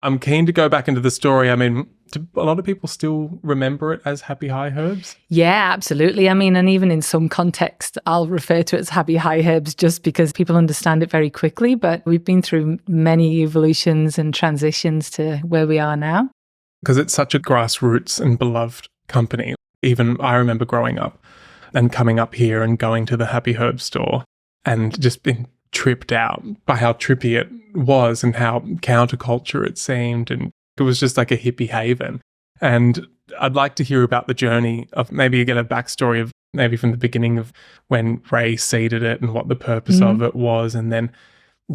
I'm keen to go back into the story. I mean, do a lot of people still remember it as Happy High Herbs? Yeah, absolutely. I mean, and even in some context, I'll refer to it as Happy High Herbs just because people understand it very quickly. But we've been through many evolutions and transitions to where we are now. Because it's such a grassroots and beloved company. Even I remember growing up and coming up here and going to the Happy Herb store and just being tripped out by how trippy it was and how counterculture it seemed. And it was just like a hippie haven. And I'd like to hear about the journey of maybe get a backstory of maybe from the beginning of when Ray seeded it and what the purpose of it was, and then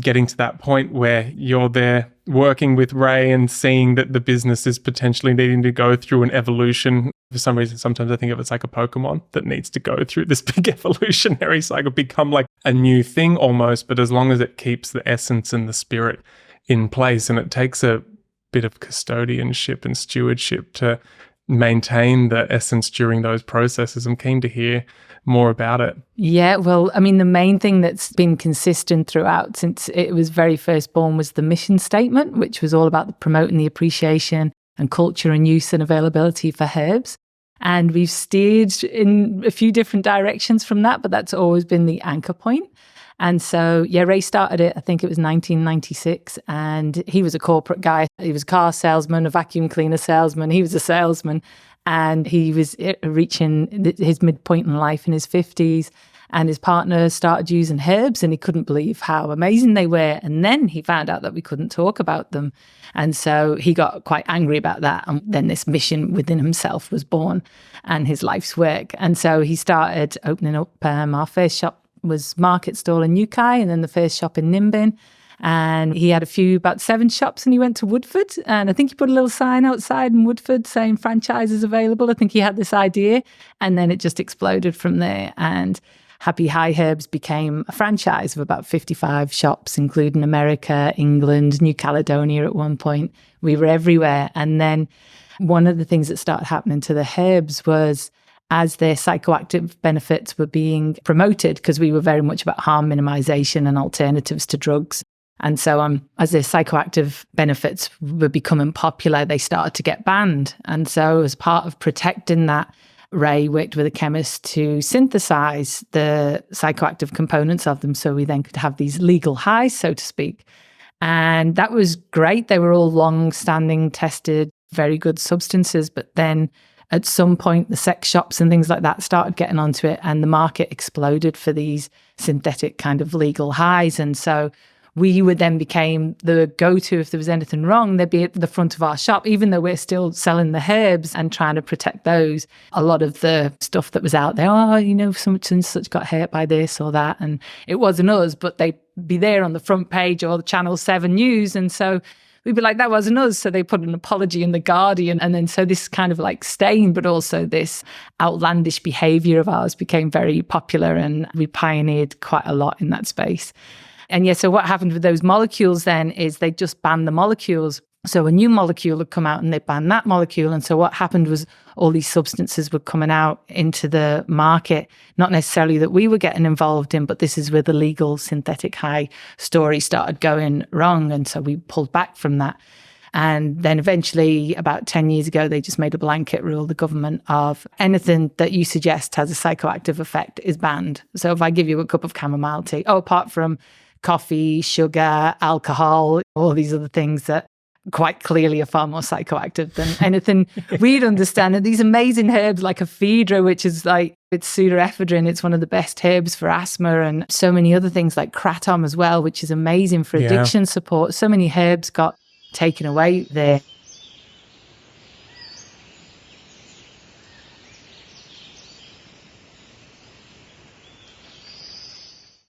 getting to that point where you're there working with Ray and seeing that the business is potentially needing to go through an evolution. For some reason, sometimes I think of it's like a Pokemon that needs to go through this big evolutionary cycle, become like a new thing almost, but as long as it keeps the essence and the spirit in place. And it takes a bit of custodianship and stewardship to maintain the essence during those processes. I'm keen to hear more about it. Yeah, well, I mean, the main thing that's been consistent throughout since it was very first born was the mission statement, which was all about promoting the appreciation and culture and use and availability for herbs. And we've steered in a few different directions from that, but that's always been the anchor point. And so, yeah, Ray started it, I think it was 1996, and he was a corporate guy. He was a car salesman, a vacuum cleaner salesman. He was a salesman, and he was reaching his midpoint in life in his 50s, and his partner started using herbs, and he couldn't believe how amazing they were. And then he found out that we couldn't talk about them. And so he got quite angry about that. And then this mission within himself was born and his life's work. And so he started opening up our first shop was Market Stall in Newquay, and then the first shop in Nimbin. And he had about 7 shops, and he went to Woodford. And I think he put a little sign outside in Woodford saying franchises available. I think he had this idea, and then it just exploded from there. And Happy High Herbs became a franchise of about 55 shops, including America, England, New Caledonia at one point. We were everywhere. And then one of the things that started happening to the herbs was as their psychoactive benefits were being promoted, because we were very much about harm minimization and alternatives to drugs. And so as their psychoactive benefits were becoming popular, they started to get banned. And so as part of protecting that, Ray worked with a chemist to synthesize the psychoactive components of them so we then could have these legal highs, so to speak. And that was great. They were all long-standing, tested, very good substances. But then at some point, the sex shops and things like that started getting onto it, and the market exploded for these synthetic kind of legal highs. And so we would then became the go-to if there was anything wrong. They'd be at the front of our shop, even though we're still selling the herbs and trying to protect those. A lot of the stuff that was out there, so much and such got hurt by this or that. And it wasn't us, but they'd be there on the front page or the Channel 7 News. And so we'd be like, that wasn't us. So they put an apology in the Guardian. And then so this kind of like stain, but also this outlandish behavior of ours became very popular, and we pioneered quite a lot in that space. And yeah, so what happened with those molecules then is they just banned the molecules. So a new molecule had come out and they banned that molecule. And so what happened was all these substances were coming out into the market, not necessarily that we were getting involved in, but this is where the legal synthetic high story started going wrong. And so we pulled back from that. And then eventually, about 10 years ago, they just made a blanket rule, the government, of anything that you suggest has a psychoactive effect is banned. So if I give you a cup of chamomile tea, apart from coffee, sugar, alcohol, all these other things that quite clearly are far more psychoactive than anything we'd understand. And these amazing herbs like ephedra, which is like, it's pseudoephedrine, it's one of the best herbs for asthma, and so many other things like kratom as well, which is amazing for addiction support. So many herbs got taken away there.